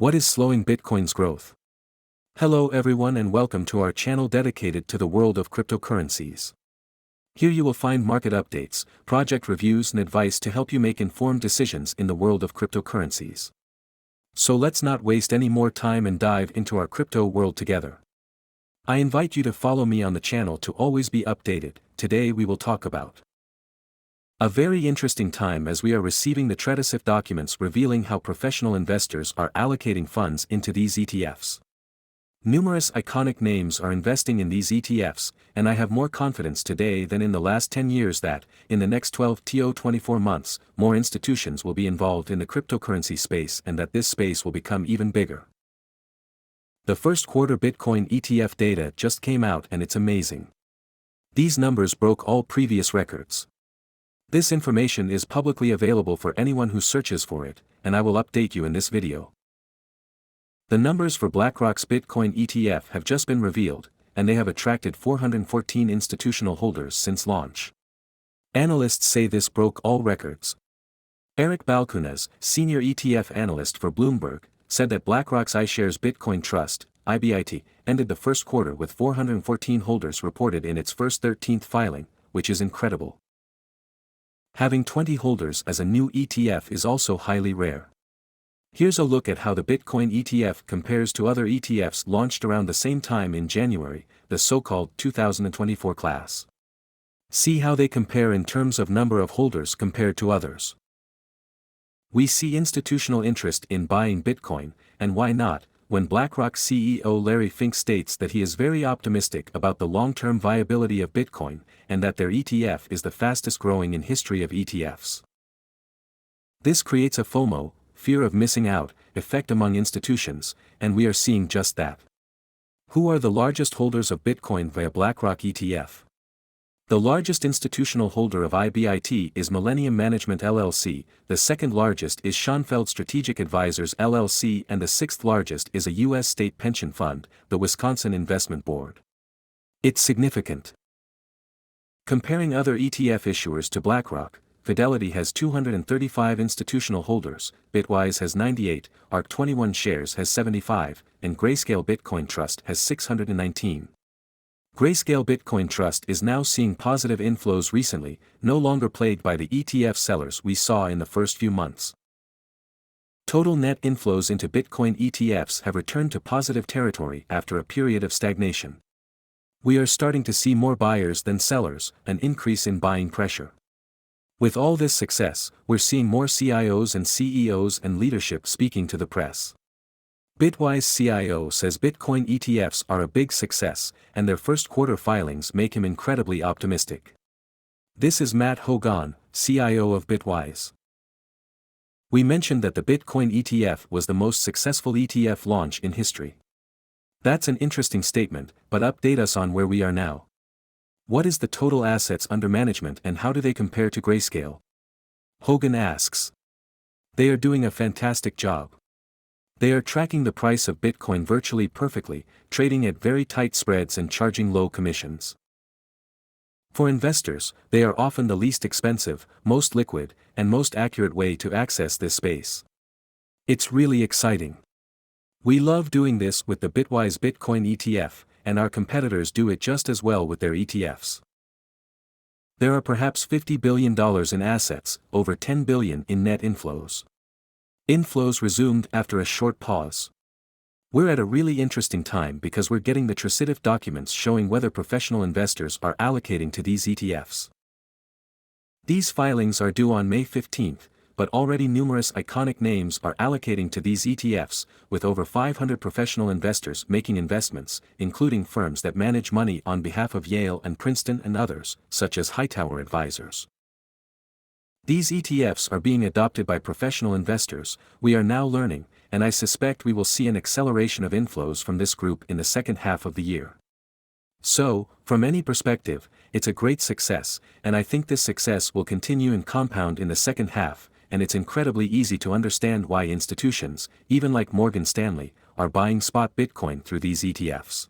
What is slowing Bitcoin's growth? Hello everyone and welcome to our channel dedicated to the world of cryptocurrencies. Here you will find market updates, project reviews and advice to help you make informed decisions in the world of cryptocurrencies. So let's not waste any more time and dive into our crypto world together. I invite you to follow me on the channel to always be updated. Today we will talk about a very interesting time as we are receiving the treatisif documents revealing how professional investors are allocating funds into these ETFs. Numerous iconic names are investing in these ETFs, and I have more confidence today than in the last 10 years that, in the next 12 to 24 months, more institutions will be involved in the cryptocurrency space and that this space will become even bigger. The first quarter Bitcoin ETF data just came out and it's amazing. These numbers broke all previous records. This information is publicly available for anyone who searches for it, and I will update you in this video. The numbers for BlackRock's Bitcoin ETF have just been revealed, and they have attracted 414 institutional holders since launch. Analysts say this broke all records. Eric Balchunas, senior ETF analyst for Bloomberg, said that BlackRock's iShares Bitcoin Trust, IBIT, ended the first quarter with 414 holders reported in its first 13th filing, which is incredible. Having 20 holders as a new ETF is also highly rare. Here's a look at how the Bitcoin ETF compares to other ETFs launched around the same time in January, the so-called 2024 class. See how they compare in terms of number of holders compared to others. We see institutional interest in buying Bitcoin, and why not, when BlackRock CEO Larry Fink states that he is very optimistic about the long-term viability of Bitcoin, and that their ETF is the fastest growing in history of ETFs. This creates a FOMO, fear of missing out, effect among institutions, and we are seeing just that. Who are the largest holders of Bitcoin via BlackRock ETF? The largest institutional holder of IBIT is Millennium Management LLC, the second largest is Schoenfeld Strategic Advisors LLC, and the sixth largest is a U.S. state pension fund, the Wisconsin Investment Board. It's significant. Comparing other ETF issuers to BlackRock, Fidelity has 235 institutional holders, Bitwise has 98, ARK 21 Shares has 75, and Grayscale Bitcoin Trust has 619. Grayscale Bitcoin Trust is now seeing positive inflows recently, no longer plagued by the ETF sellers we saw in the first few months. Total net inflows into Bitcoin ETFs have returned to positive territory after a period of stagnation. We are starting to see more buyers than sellers, an increase in buying pressure. With all this success, we're seeing more CIOs and CEOs and leadership speaking to the press. Bitwise CIO says Bitcoin ETFs are a big success, and their first quarter filings make him incredibly optimistic. This is Matt Hogan, CIO of Bitwise. We mentioned that the Bitcoin ETF was the most successful ETF launch in history. That's an interesting statement, but update us on where we are now. What is the total assets under management and how do they compare to Grayscale? Hogan asks. They are doing a fantastic job. They are tracking the price of Bitcoin virtually perfectly, trading at very tight spreads and charging low commissions. For investors, they are often the least expensive, most liquid, and most accurate way to access this space. It's really exciting. We love doing this with the Bitwise Bitcoin ETF, and our competitors do it just as well with their ETFs. There are perhaps $50 billion in assets, over $10 billion in net inflows. Inflows resumed after a short pause. We're at a really interesting time because we're getting the treatisif documents showing whether professional investors are allocating to these ETFs. These filings are due on May 15th, but already numerous iconic names are allocating to these ETFs, with over 500 professional investors making investments, including firms that manage money on behalf of Yale and Princeton and others, such as Hightower Advisors. These ETFs are being adopted by professional investors, we are now learning, and I suspect we will see an acceleration of inflows from this group in the second half of the year. So, from any perspective, it's a great success, and I think this success will continue and compound in the second half, and it's incredibly easy to understand why institutions, even like Morgan Stanley, are buying spot Bitcoin through these ETFs.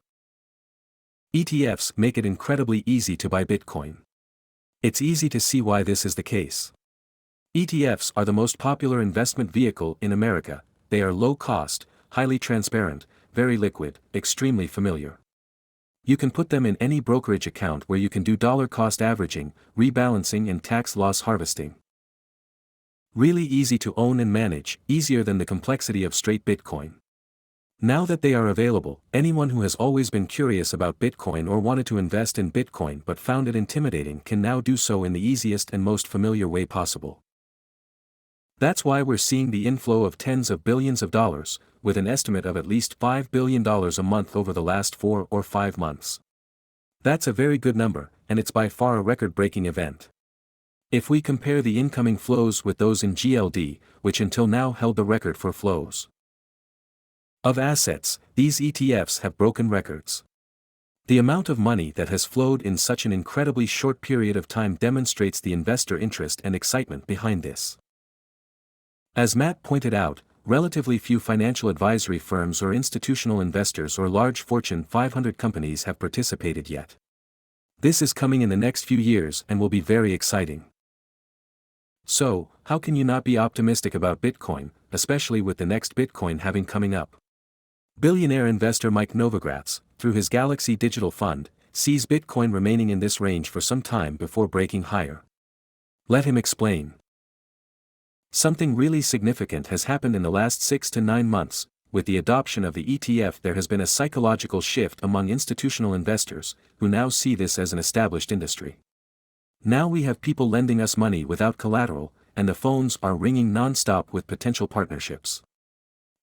ETFs make it incredibly easy to buy Bitcoin. It's easy to see why this is the case. ETFs are the most popular investment vehicle in America, they are low cost, highly transparent, very liquid, extremely familiar. You can put them in any brokerage account where you can do dollar cost averaging, rebalancing and tax loss harvesting. Really easy to own and manage, easier than the complexity of straight Bitcoin. Now that they are available, anyone who has always been curious about Bitcoin or wanted to invest in Bitcoin but found it intimidating can now do so in the easiest and most familiar way possible. That's why we're seeing the inflow of tens of billions of dollars, with an estimate of at least $5 billion a month over the last 4 or 5 months. That's a very good number, and it's by far a record-breaking event. If we compare the incoming flows with those in GLD, which until now held the record for flows of assets, these ETFs have broken records. The amount of money that has flowed in such an incredibly short period of time demonstrates the investor interest and excitement behind this. As Matt pointed out, relatively few financial advisory firms or institutional investors or large Fortune 500 companies have participated yet. This is coming in the next few years and will be very exciting. So, how can you not be optimistic about Bitcoin, especially with the next Bitcoin halving coming up? Billionaire investor Mike Novogratz, through his Galaxy Digital Fund, sees Bitcoin remaining in this range for some time before breaking higher. Let him explain. Something really significant has happened in the last 6 to 9 months. With the adoption of the ETF, there has been a psychological shift among institutional investors, who now see this as an established industry. Now we have people lending us money without collateral, and the phones are ringing non-stop with potential partnerships.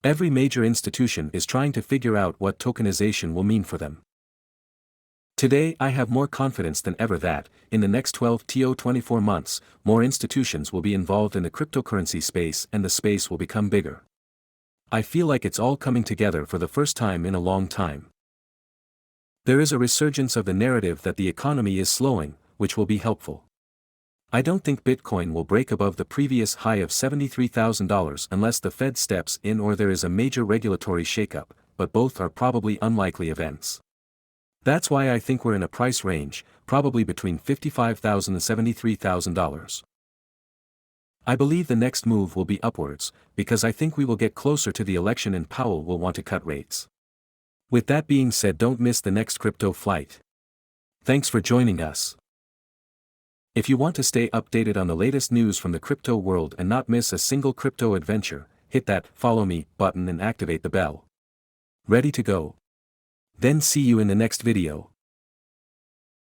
Every major institution is trying to figure out what tokenization will mean for them. Today I have more confidence than ever that, in the next 12 to 24 months, more institutions will be involved in the cryptocurrency space and the space will become bigger. I feel like it's all coming together for the first time in a long time. There is a resurgence of the narrative that the economy is slowing, which will be helpful. I don't think Bitcoin will break above the previous high of $73,000 unless the Fed steps in or there is a major regulatory shakeup, but both are probably unlikely events. That's why I think we're in a price range, probably between $55,000 and $73,000. I believe the next move will be upwards, because I think we will get closer to the election and Powell will want to cut rates. With that being said, don't miss the next crypto flight. Thanks for joining us. If you want to stay updated on the latest news from the crypto world and not miss a single crypto adventure, hit that "Follow Me" button and activate the bell. Ready to go? Then see you in the next video.